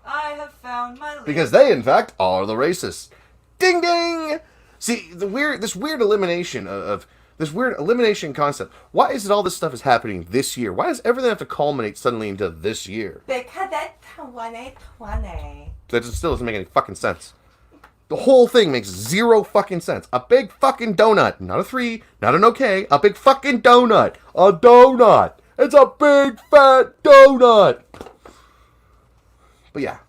I have found my lid.
Because they, in fact, are the racists. Ding ding. See, this weird elimination of this weird elimination concept. Why is it all this stuff is happening this year? Why does everything have to culminate suddenly into this year?
Because it's 2020.
That just still doesn't make any fucking sense. The whole thing makes zero fucking sense. A big fucking donut. Not a 3, not an okay. A big fucking donut. A donut. It's a big fat donut. But yeah.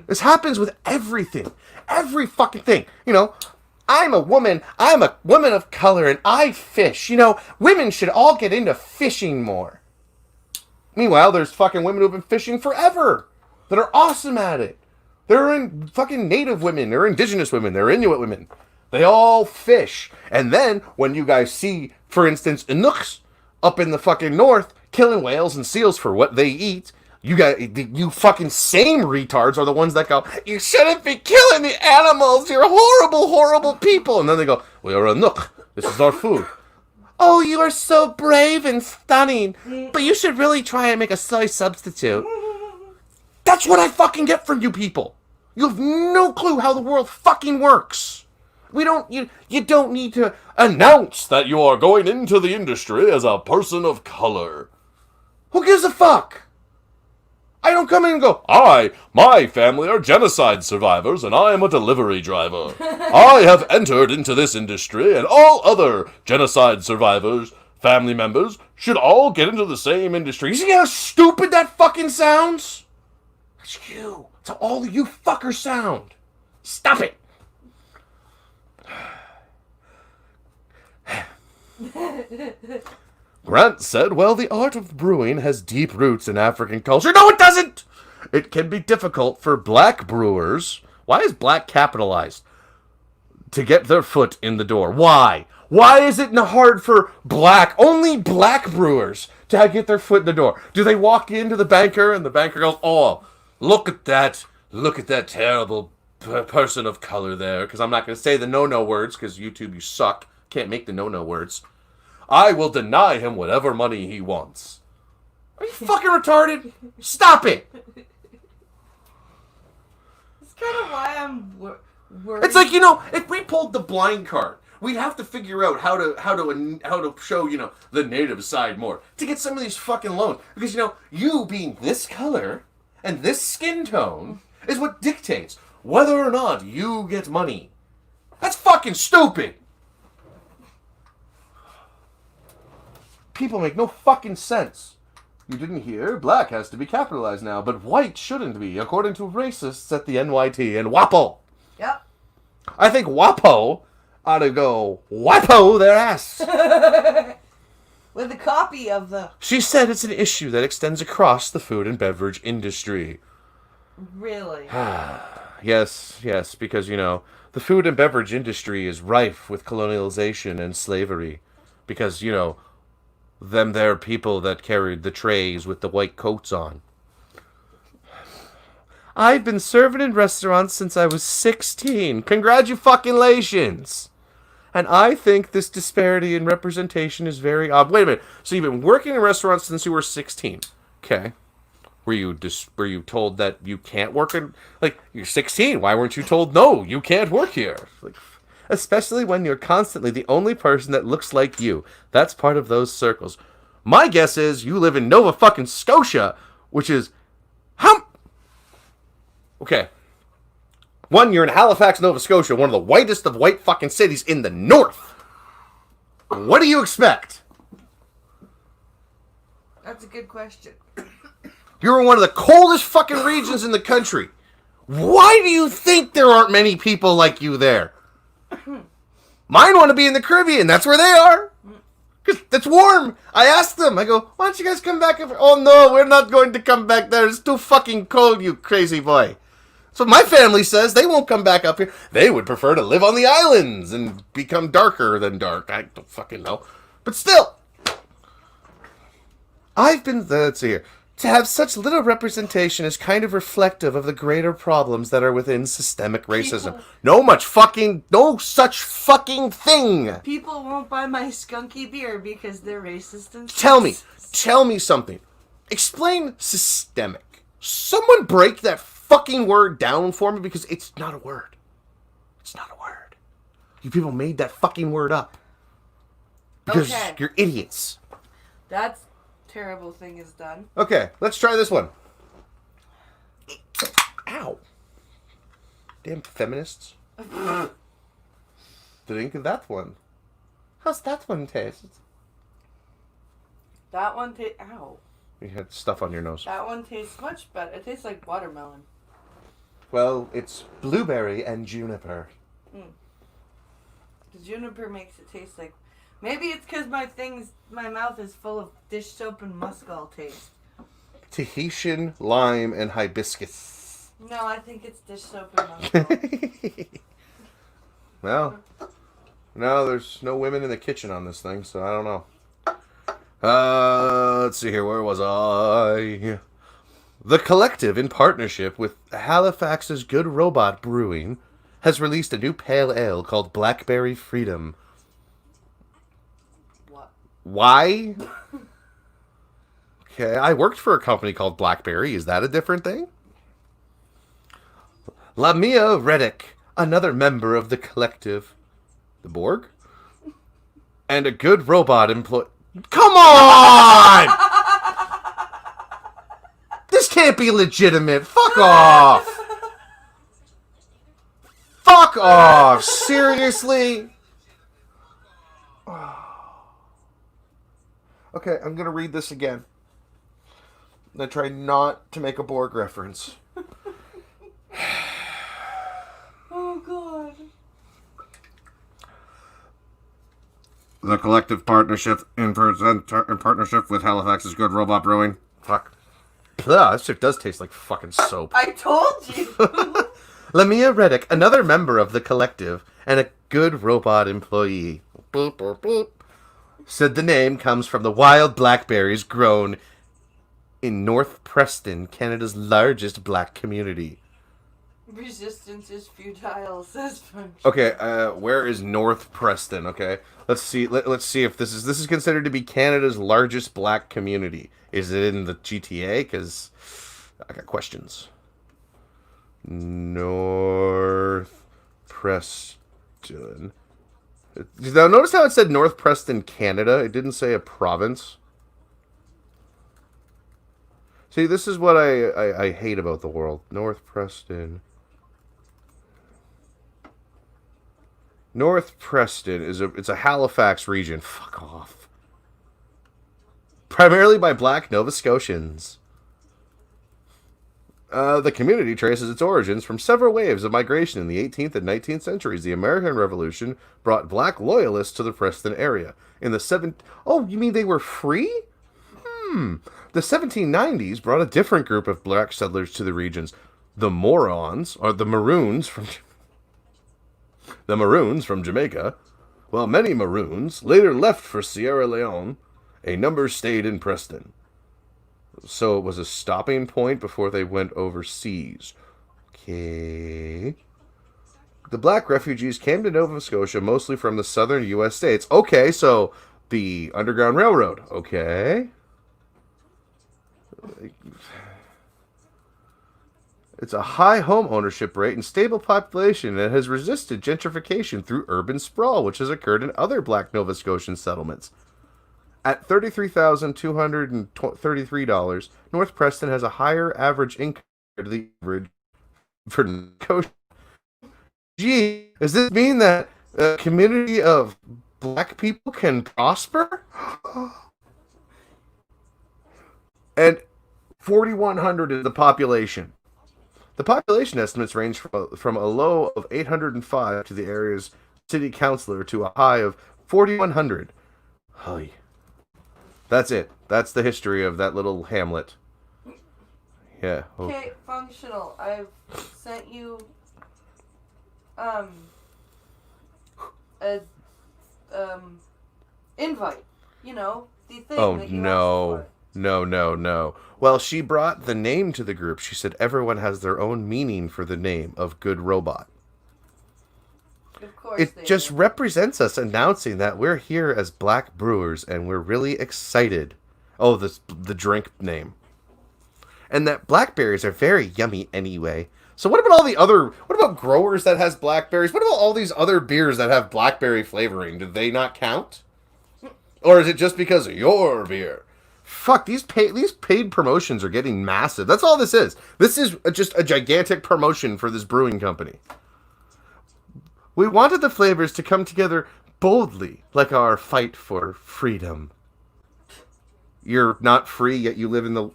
This happens with everything. Every fucking thing. I'm a woman of color, and I fish. Women should all get into fishing more. Meanwhile, there's fucking women who've been fishing forever that are awesome at it. There are fucking native women, there are indigenous women, there are Inuit women. They all fish. And then, when you guys see, for instance, Inuk's up in the fucking north, killing whales and seals for what they eat, you fucking same retards are the ones that go, you shouldn't be killing the animals, you're horrible, horrible people. And then they go, we're Inuk, this is our food. Oh, you are so brave and stunning, but you should really try and make a soy substitute. That's what I fucking get from you people. You have no clue how the world fucking works. You don't need to announce that you are going into the industry as a person of color. Who gives a fuck? I don't come in and go, my family are genocide survivors and I am a delivery driver. I have entered into this industry and all other genocide survivors, family members, should all get into the same industry. You see how stupid that fucking sounds? That's you. That's how all of you fuckers sound. Stop it. Grant said, well, the art of brewing has deep roots in African culture. No, it doesn't! It can be difficult for black brewers. Why is black capitalized? To get their foot in the door. Why? Why is it hard for only black brewers to get their foot in the door? Do they walk into the banker and the banker goes, oh, look at that terrible person of color there. Because I'm not going to say the no-no words because YouTube, you suck. Can't make the no-no words. I will deny him whatever money he wants. Are you fucking retarded? Stop it!
That's kind of why I'm worried.
It's like, if we pulled the blind card, we'd have to figure out how to show, the native side more to get some of these fucking loans. Because, you being this color and this skin tone is what dictates whether or not you get money. That's fucking stupid! People make no fucking sense. You didn't hear? Black has to be capitalized now, but white shouldn't be, according to racists at the NYT and WAPO.
Yep.
I think WAPO ought to go WAPO their ass.
With a copy of the...
She said it's an issue that extends across the food and beverage industry.
Really?
Yes, because, the food and beverage industry is rife with colonialization and slavery. Because, them there people that carried the trays with the white coats on. I've been serving in restaurants since I was 16. Congratulations! And I think this disparity in representation is very odd. Wait a minute. So you've been working in restaurants since you were 16. Okay. Were you told that you can't work in... you're 16. Why weren't you told, no, you can't work here? Especially when you're constantly the only person that looks like you. That's part of those circles. My guess is you live in Nova fucking Scotia, which is... Okay. One, you're in Halifax, Nova Scotia, one of the whitest of white fucking cities in the north. What do you expect?
That's a good question.
You're in one of the coldest fucking regions in the country. Why do you think there aren't many people like you there? Mine want to be in the Caribbean. That's where they are. Because it's warm. I asked them. I go, why don't you guys come back? Oh, no, we're not going to come back there. It's too fucking cold, you crazy boy. So my family says they won't come back up here. They would prefer to live on the islands and become darker than dark. I don't fucking know. But still. Let's see here. To have such little representation is kind of reflective of the greater problems that are within systemic racism. No such fucking thing.
People won't buy my skunky beer because they're racist and...
Tell me something. Explain systemic. Someone break that fucking word down for me because it's not a word. It's not a word. You people made that fucking word up. Because you're idiots.
That's... terrible thing is done.
Okay, let's try this one. Ow. Damn feminists. Drink that one. How's that one taste?
That one tastes... Ow.
You had stuff on your nose.
That one tastes much better. It tastes like watermelon.
Well, it's blueberry and juniper.
The juniper makes it taste like... Maybe it's because my mouth is full of dish soap and muskal taste.
Tahitian, lime, and hibiscus.
No, I think it's dish soap and muskal.
Well, no, there's no women in the kitchen on this thing, so I don't know. Let's see here. Where was I? The Collective, in partnership with Halifax's Good Robot Brewing, has released a new pale ale called Blackberry Freedom.
What?
Why? Okay, I worked for a company called Blackberry. Is that a different thing? Lamia Reddick, another member of the Collective. The Borg? And a Good Robot employee. Come on! This can't be legitimate. Fuck off. Fuck off. Seriously? Okay, I'm going to read this again. I'm going to try not to make a Borg reference.
Oh, God.
The Collective partnership in partnership with Halifax's Good Robot Brewing. Fuck. Ugh, this shit does taste like fucking soap.
I told you.
Lamia Reddick, another member of the Collective and a Good Robot employee, boop, boop, boop, said the name comes from the wild blackberries grown in North Preston, Canada's largest black community.
Resistance is futile, says Punch.
Okay, where is North Preston? Okay, let's see. Let's see if this is considered to be Canada's largest black community. Is it in the GTA? Because I got questions. North Preston. Now, notice how it said North Preston, Canada. It didn't say a province. See, this is what I hate about the world. North Preston. North Preston it's a Halifax region. Fuck off. Primarily by black Nova Scotians. The community traces its origins from several waves of migration in the 18th and 19th centuries. The American Revolution brought black loyalists to the Preston area. In the Oh, you mean they were free? The 1790s brought a different group of black settlers to the regions. The Morons, or the Maroons from Jamaica. While many Maroons later left for Sierra Leone, a number stayed in Preston. So it was a stopping point before they went overseas. Okay. The black refugees came to Nova Scotia mostly from the southern U.S. states. Okay, so the Underground Railroad. Okay. It's a high home ownership rate and stable population that has resisted gentrification through urban sprawl, which has occurred in other black Nova Scotian settlements. At $33,233, North Preston has a higher average income to the average for Scotia. Gee, does this mean that a community of black people can prosper? And 4,100 is the population. The population estimates range from a low of 805 to the area's city councilor to a high of 4,100. Holy. That's it. That's the history of that little hamlet. Yeah.
Okay, functional. I've sent you a invite. You know, the thing that you asked for.
No. Well, she brought the name to the group. She said everyone has their own meaning for the name of Good Robot.
Of course
It just represents us announcing that we're here as black brewers and we're really excited. Oh, the drink name. And that blackberries are very yummy anyway. So what about growers that has blackberries? What about all these other beers that have blackberry flavoring? Do they not count? Or is it just because of your beer? Fuck, these paid promotions are getting massive. That's all this is. This is just a gigantic promotion for this brewing company. We wanted the flavors to come together boldly, like our fight for freedom. You're not free, yet you live in the...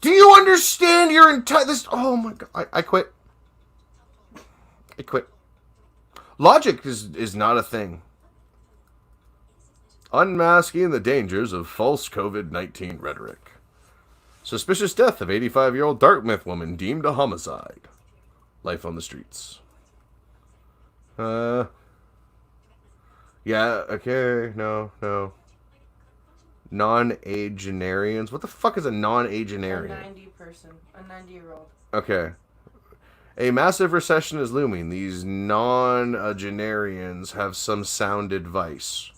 Do you understand your entire... Oh my god, I quit. I quit. Logic is not a thing. Unmasking the dangers of false COVID-19 rhetoric. Suspicious death of 85-year-old Dartmouth woman deemed a homicide. Life on the streets. Yeah, okay, no. Non-agenarians. What the fuck is a
A
non-agenarian?
90-year-old.
Okay. A massive recession is looming. These non-agenarians have some sound advice.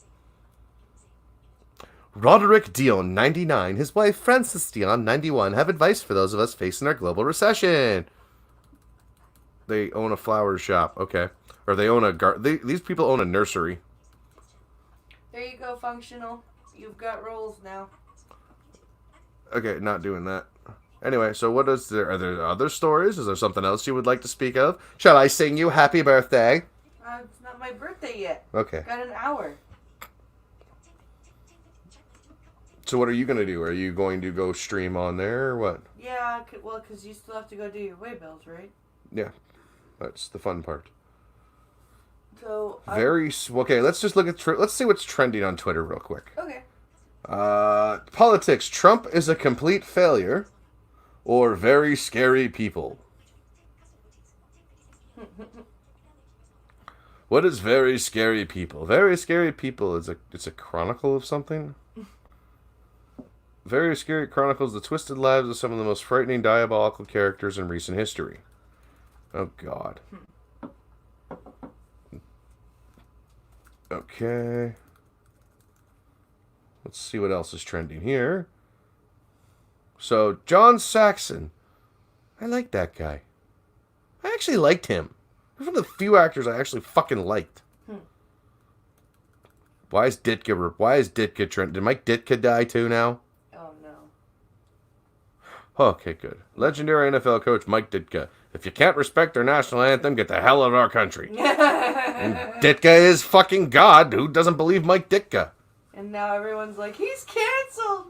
Roderick Dion, 99, his wife Frances Dion, 91, have advice for those of us facing our global recession. They own a flower shop. Okay. Or they own a these people own a nursery.
There you go, functional. You've got roles now.
Okay, not doing that. Anyway, so what is there? Are there other stories? Is there something else you would like to speak of? Shall I sing you happy birthday?
It's not my birthday yet.
Okay.
Got an hour.
So what are you going to do? Are you going to go stream on there or what?
Yeah, well, because you still have to go do your way bills, right?
Yeah, that's the fun part.
So
Okay, let's just look at let's see what's trending on Twitter real quick.
Okay.
Politics. Trump is a complete failure, or very scary people. What is very scary people? Very scary people is it's a chronicle of something. Very Scary chronicles the twisted lives of some of the most frightening diabolical characters in recent history. Oh, God. Okay. Let's see what else is trending here. So, John Saxon. I like that guy. I actually liked him. He's one of the few actors I actually fucking liked. Why is Ditka trending? Did Mike Ditka die too now?
Oh, no.
Okay, good. Legendary NFL coach Mike Ditka. If you can't respect our national anthem, get the hell out of our country. And Ditka is fucking God. Who doesn't believe Mike Ditka?
And now everyone's like, he's canceled.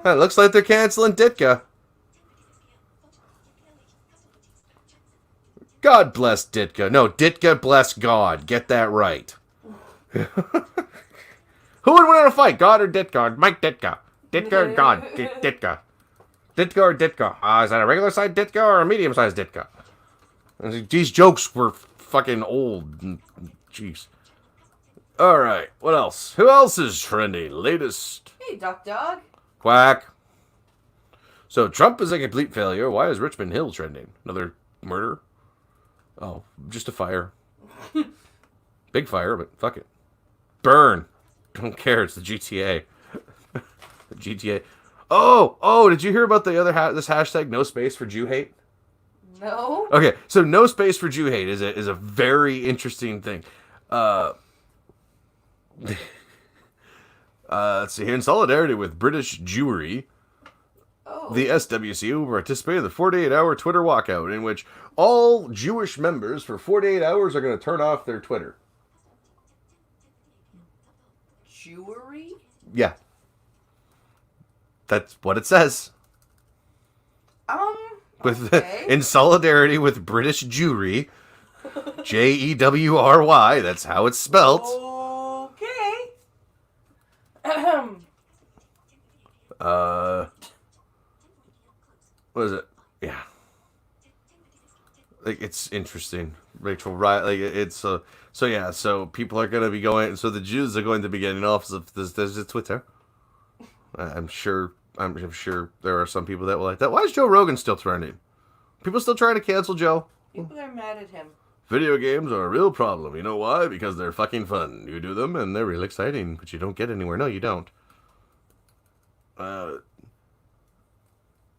No.
It looks like they're canceling Ditka. God bless Ditka. No, Ditka bless God. Get that right. Who would win in a fight? God or Ditka? Mike Ditka. Ditka or God? Ditka. Ditka or Ditka? Is that a regular sized Ditka or a medium sized Ditka? These jokes were fucking old. Jeez. Alright, what else? Who else is trending? Latest.
Hey, Duck Dog.
Quack. So, Trump is a complete failure. Why is Richmond Hill trending? Another murder? Oh, just a fire. Big fire, but fuck it. Burn. Don't care, it's the GTA. The GTA. Oh, did you hear about the other this hashtag, no space for Jew hate?
No.
Okay, so no space for Jew hate is a very interesting thing. Let's see here. In solidarity with British Jewry, the SWC will participate in the 48-hour Twitter walkout, in which all Jewish members for 48 hours are going to turn off their Twitter.
Jewelry?
Yeah. That's what it says.
Okay.
In solidarity with British Jewry, Jewry, that's how it's spelt.
Okay.
What is it? Yeah. Like, it's interesting. Rachel Wright, like, it's so yeah, so people are going to be going, so the Jews are going to be getting off of this Twitter. I'm sure there are some people that will like that. Why is Joe Rogan still trending? People still trying to cancel Joe?
People are mad at him.
Video games are a real problem. You know why? Because they're fucking fun. You do them and they're real exciting, but you don't get anywhere. No, you don't.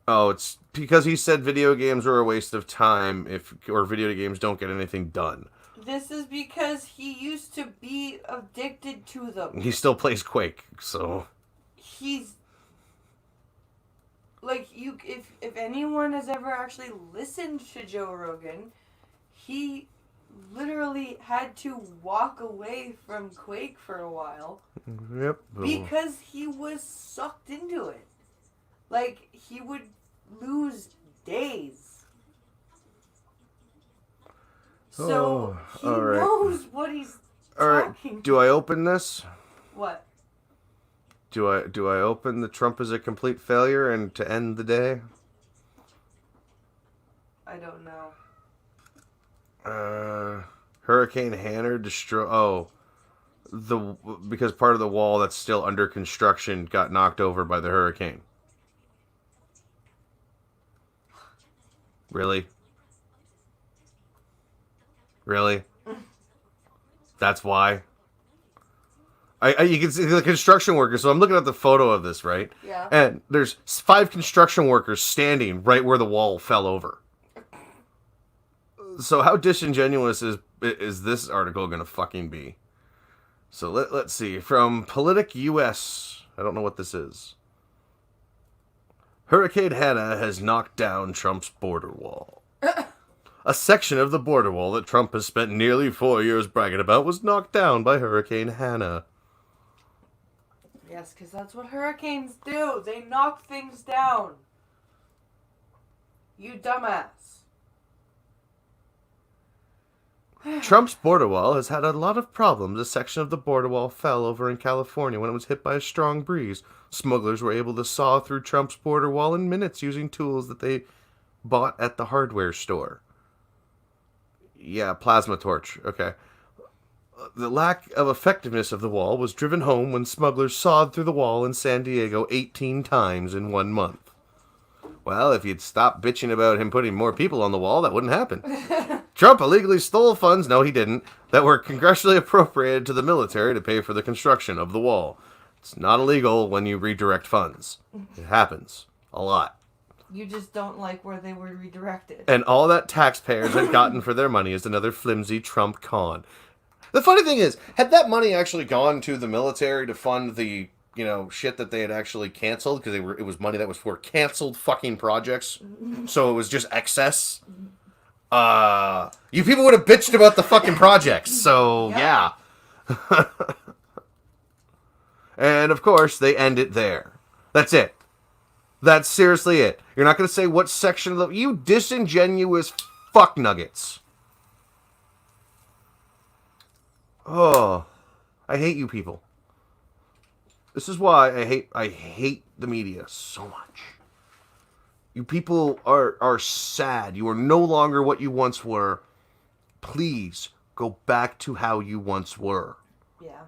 It's because he said video games are a waste of time or video games don't get anything done.
This is because he used to be addicted to them.
He still plays Quake, so
He's like, if anyone has ever actually listened to Joe Rogan, he literally had to walk away from Quake for a while.
Yep.
Because he was sucked into it. Like, he would lose days. So he knows what he's talking.
Do I open this?
What?
Do I open the Trump is a complete failure and to end the day?
I don't know.
Hurricane Hannah because part of the wall that's still under construction got knocked over by the hurricane. Really? Really? That's why? You can see the construction workers. So I'm looking at the photo of this, right?
Yeah.
And there's 5 construction workers standing right where the wall fell over. So how disingenuous is this article going to fucking be? So let's see. From Politic US. I don't know what this is. Hurricane Hannah has knocked down Trump's border wall. A section of the border wall that Trump has spent nearly 4 years bragging about was knocked down by Hurricane Hannah.
Yes, because that's what hurricanes do. They knock things down. You dumbass.
Trump's border wall has had a lot of problems. A section of the border wall fell over in California when it was hit by a strong breeze. Smugglers were able to saw through Trump's border wall in minutes using tools that they bought at the hardware store. Yeah, plasma torch. Okay. The lack of effectiveness of the wall was driven home when smugglers sawed through the wall in San Diego 18 times in 1 month. Well, if you'd stop bitching about him putting more people on the wall, that wouldn't happen. Trump illegally stole funds, no he didn't, that were congressionally appropriated to the military to pay for the construction of the wall. It's not illegal when you redirect funds. It happens. A lot.
You just don't like where they were redirected.
And all that taxpayers had gotten for their money is another flimsy Trump con. The funny thing is, had that money actually gone to the military to fund the, shit that they had actually canceled, because it was money that was for canceled fucking projects, so it was just excess, you people would have bitched about the fucking projects, so yeah. And of course, they end it there. That's it. That's seriously it. You're not going to say what section of the... You disingenuous fuck nuggets. Oh, I hate you people. This is why I hate the media so much. You people are sad. You are no longer what you once were. Please go back to how you once were.
Yeah.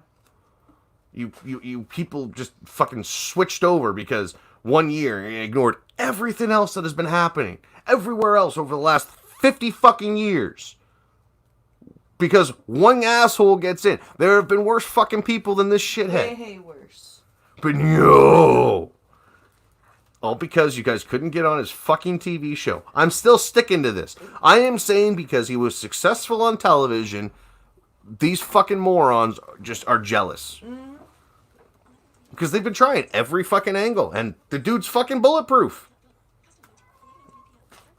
You people just fucking switched over because 1 year you ignored everything else that has been happening everywhere else over the last 50 fucking years. Because one asshole gets in. There have been worse fucking people than this shithead.
Way worse.
But no! All because you guys couldn't get on his fucking TV show. I'm still sticking to this. I am saying because he was successful on television, these fucking morons just are jealous. Mm. Because they've been trying every fucking angle, and the dude's fucking bulletproof.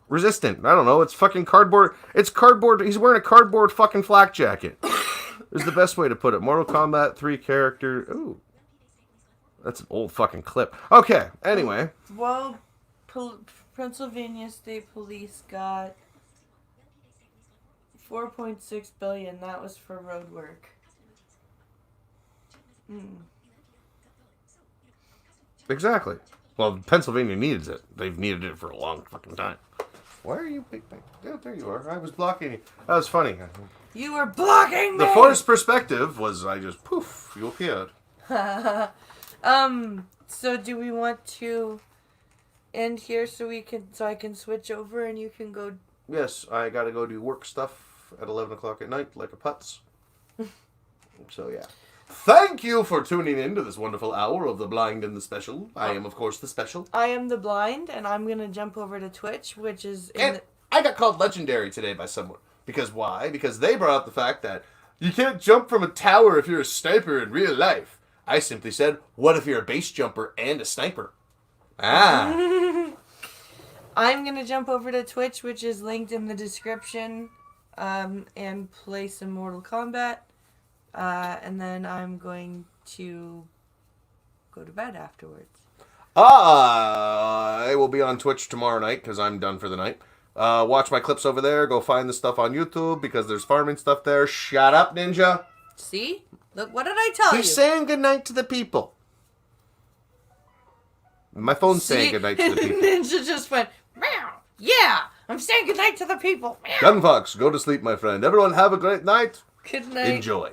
Resistant. I don't know. It's fucking cardboard. It's cardboard. He's wearing a cardboard fucking flak jacket. Is the best way to put it. Mortal Kombat 3 character. Ooh. That's an old fucking clip. Okay. Anyway.
Well, Pennsylvania State Police got $4.6 billion. That was for road work.
Exactly. Well, Pennsylvania needs it. They've needed it for a long fucking time. Why are you big? Yeah, there you are. I was blocking you. That was funny.
You were blocking me!
The first perspective was I just poof, you appeared.
So do we want to end here so I can switch over and you can go?
Yes, I gotta go do work stuff at 11 o'clock at night like a putz. So yeah. Thank you for tuning in to this wonderful hour of The Blind and the Special. I am, of course, the Special.
I am the Blind, and I'm going to jump over to Twitch, which is...
I got called legendary today by someone. Because why? Because they brought up the fact that you can't jump from a tower if you're a sniper in real life. I simply said, what if you're a base jumper and a sniper? Ah.
I'm going to jump over to Twitch, which is linked in the description, and play some Mortal Kombat. And then I'm going to go to bed afterwards.
I will be on Twitch tomorrow night because I'm done for the night. Watch my clips over there. Go find the stuff on YouTube because there's farming stuff there. Shut up, Ninja.
See? Look, what did I tell you?
He's saying goodnight to the people. My phone's saying goodnight to the people.
Ninja just went, meow. Yeah, I'm saying goodnight to the people. Meow.
Gunfox, go to sleep, my friend. Everyone have a great night.
Good night.
Enjoy.